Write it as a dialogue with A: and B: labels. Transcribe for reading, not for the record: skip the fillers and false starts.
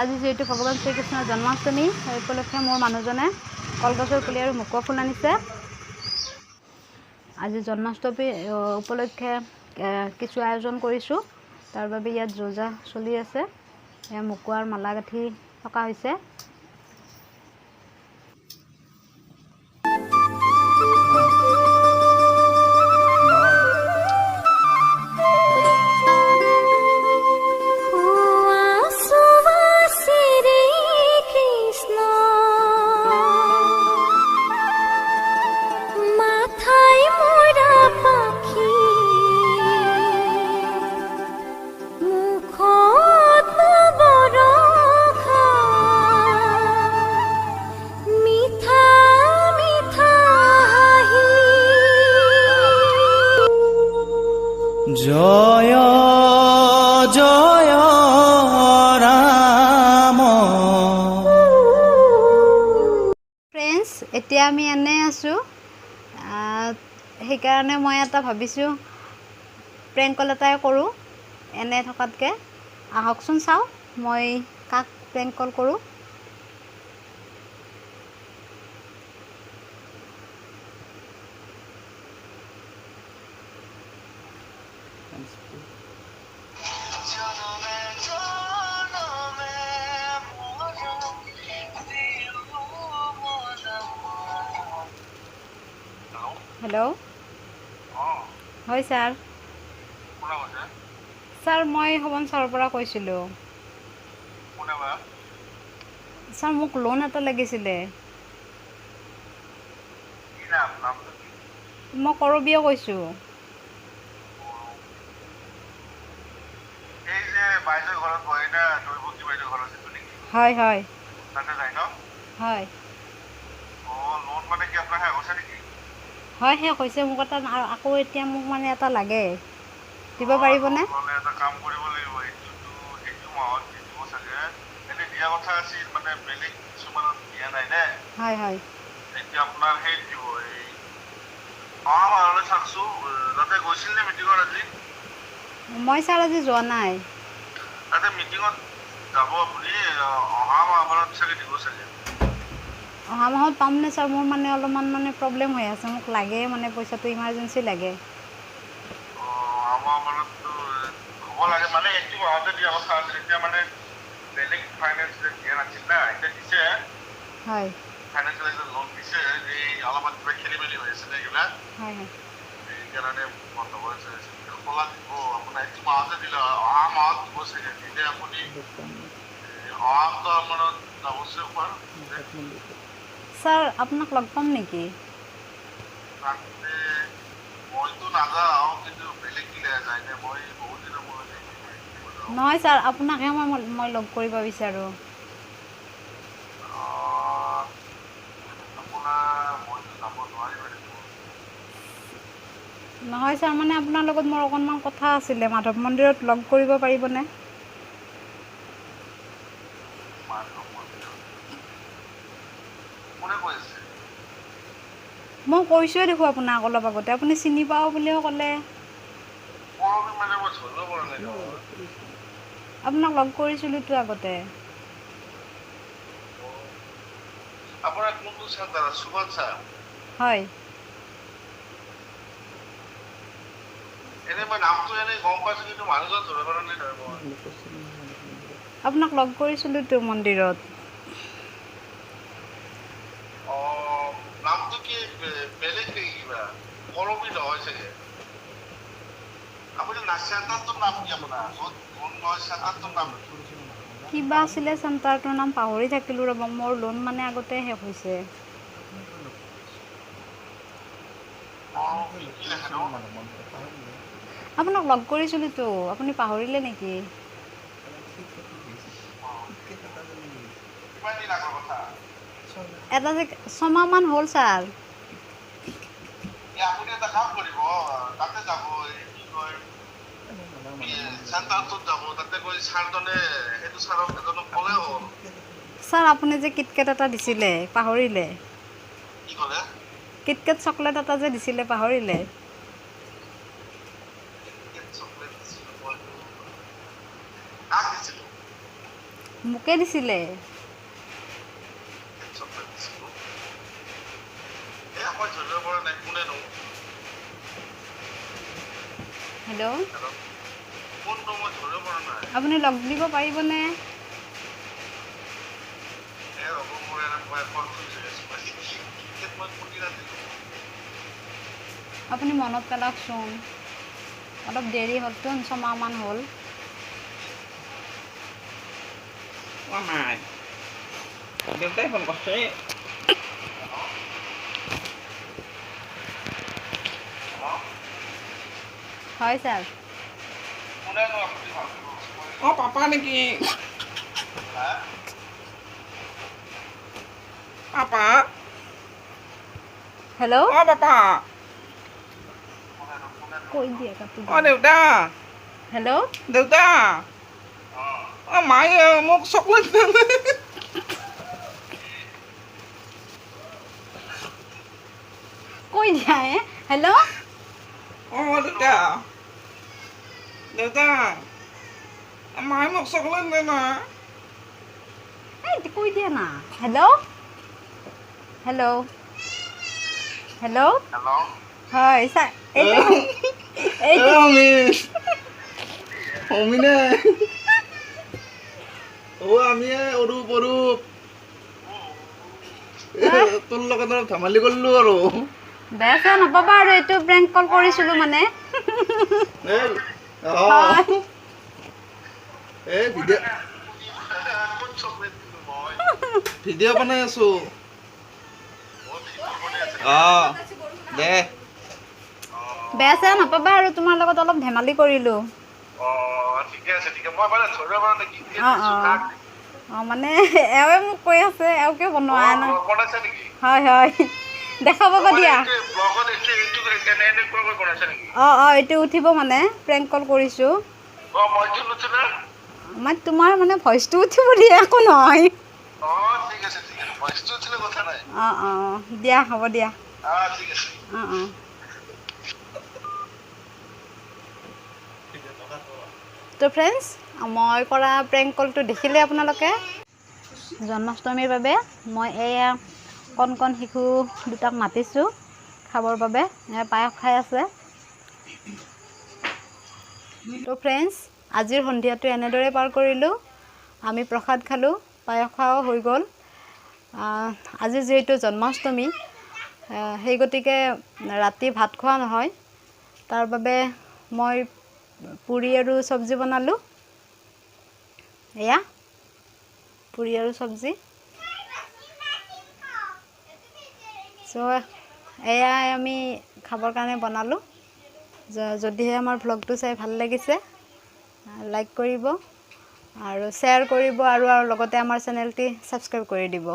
A: আজি যেহেতু ভগৱান শ্ৰীকৃষ্ণৰ জন্মাষ্টমী সেই উপলক্ষে মোৰ মানুহজনে কলগছৰ পুলি আৰু মুকুৱা ফুল আনিছে। আজি জন্মাষ্টমী উপলক্ষে কিছু আয়োজন কৰিছোঁ। তাৰ বাবে ইয়াত যোজা চলি আছে। এয়া মুকুৱাৰ মালা গাঁঠি থকা হৈছে।
B: জয় জয় ৰাম।
A: ফ্ৰেণ্ডছ, এতিয়া আমি এনে আছোঁ। সেইকাৰণে মই এটা ভাবিছোঁ প্ৰেংক কল এটাই কৰোঁ এনে থকাতকৈ। আহকচোন চাওঁ মই কাক প্ৰেংক কল কৰোঁ। হেল্ল', হয় ছাৰ। ছাৰ মই শোভন ছাৰৰ পৰা কৈছিলোঁ। ছাৰ মোক লোন এটা লাগিছিলে। মই কৰবীয়ে কৈছোঁ। হয় হয় হয় হয়, শেষ হৈছে মোক এটা আকৌ এতিয়া মোক মানে এটা লাগে, দিব পাৰিবনে? হয় হয় মই ছাৰ আজি যোৱা নাই। অহা মাহত পামনে ছাৰ? মোৰ মানে অলপমান মানে প্ৰব্লেম হৈ আছে, মোক লাগে মানে পইচাটো ইমাৰ্জেঞ্চি লাগে। হয় হয় হয় ছাৰ আপোনাক লগ পাম নেকি? নহয় ছাৰ, আপোনাকহে মই লগ কৰিব বিচাৰোঁ। নহয় ছাৰ, মানে আপোনাৰ লগত মোৰ অকণমান কথা আছিলে। মাধৱ মন্দিৰত লগ কৰিব পাৰিবনে? মই কৈছোঁৱে দেখোন আপোনাক অলপ আগতে, আপুনি চিনি পাওঁ বুলিও ক'লে। আপোনাক লগ কৰিছিলোঁতো আগতে। হয় আপোনাক লগ কৰিছিলোঁতো মন্দিৰত। কিবা আছিলে চেণ্টাৰটোৰ নাম, পাহৰি থাকিলোঁ ৰ'ব। মোৰ লোন মানে আগতে শেষ হৈছে। আপোনাক লগ কৰিছিলোঁতো, আপুনি পাহৰিলে নেকি? এটা যে 6 মাহমান হ'ল ছাৰ। ছাৰ আপুনি যে কিটকেট এটা দিছিলে পাহৰিলে? কিটকেট চকলেট এটা যে দিছিলে পাহৰিলে? মোকে দিছিলে। হেল্ল', আপুনি লগ দিব পাৰিবনে? আপুনি মনত পেলাওকচোন, অলপ দেৰি হ'লচোন, 6 মাহমান হ'ল।
C: নাই দেউতাই ফোন কৰিছে।
A: হয় ছাৰ।
C: অঁ পাপা নেকি? পাপা
A: হেল্ল',
C: অঁ পাপা
A: কৈ দিয়ে কাটি
C: অঁ
A: দিয়ে।
C: দেউতা
A: হেল্ল',
C: দেউতা অঁ মায়ে মোক চকলেট দিলে।
A: কৈ দিয়া হেল্ল',
C: অঁ দেউতা দেউতা মায়ে মোক চকলেট দিলে।
A: এই কৈ দিয়া না। হেল্ল', হেল্ল', হেল্ল', হয় ছাৰ, এইটো এইটো
C: অমিনে আমি অৰূপ অৰূপ তোৰ লগত অলপ ধেমালি কৰিলোঁ আৰু।
A: বেয়া চেয়া নাপাবা আৰু, এইটো প্ৰেংক কল কৰিছিলোঁ মানে। হয়।
C: এই ভিডিঅ' বনাই আছোঁ। অঁ দে
A: বেয়া চেয়া নাপাবা আৰু, তোমাৰ লগত অলপ ধেমালি কৰিলোঁ। অঁ অঁ অঁ, মানে এওঁৱে মোক কৈ আছে, এওঁকে বনোৱা ন। হয় হয়, দেখা পাবা দিয়া। অঁ অঁ, এইটো উঠিব মানে, প্ৰেংক কল কৰিছোঁ। মই তোমাৰ মানে ভইচটো উঠিব দিয়া, একো নহয়। অঁ অঁ, দিয়া হ'ব দিয়া। অঁ অঁ। তো ফ্ৰেণ্ডছ, মই কৰা প্ৰেংক কলটো দেখিলে আপোনালোকে। জন্মাষ্টমীৰ বাবে মই এয়া কণ কণ শিশু দুটাক মাতিছোঁ খাবৰ বাবে। পায়স খাই আছে। তো ফ্ৰেণ্ডছ, আজিৰ সন্ধিয়াটো এনেদৰে পাৰ কৰিলোঁ। আমি প্ৰসাদ খালোঁ, পায়স খোৱাও হৈ গ'ল। আজি যিহেতু জন্মাষ্টমী, সেই গতিকে ৰাতি ভাত খোৱা নহয়। তাৰ বাবে মই পুৰি আৰু চব্জি বনালোঁ। এয়া পুৰি আৰু চব্জি। চ' এয়াই আমি খাবৰ কাৰণে বনালোঁ। যদিহে আমাৰ ভ্লগটো চাই ভাল লাগিছে, লাইক কৰিব আৰু শ্বেয়াৰ কৰিব, আৰু লগতে আমাৰ চেনেলটি ছাবস্ক্ৰাইব কৰি দিব।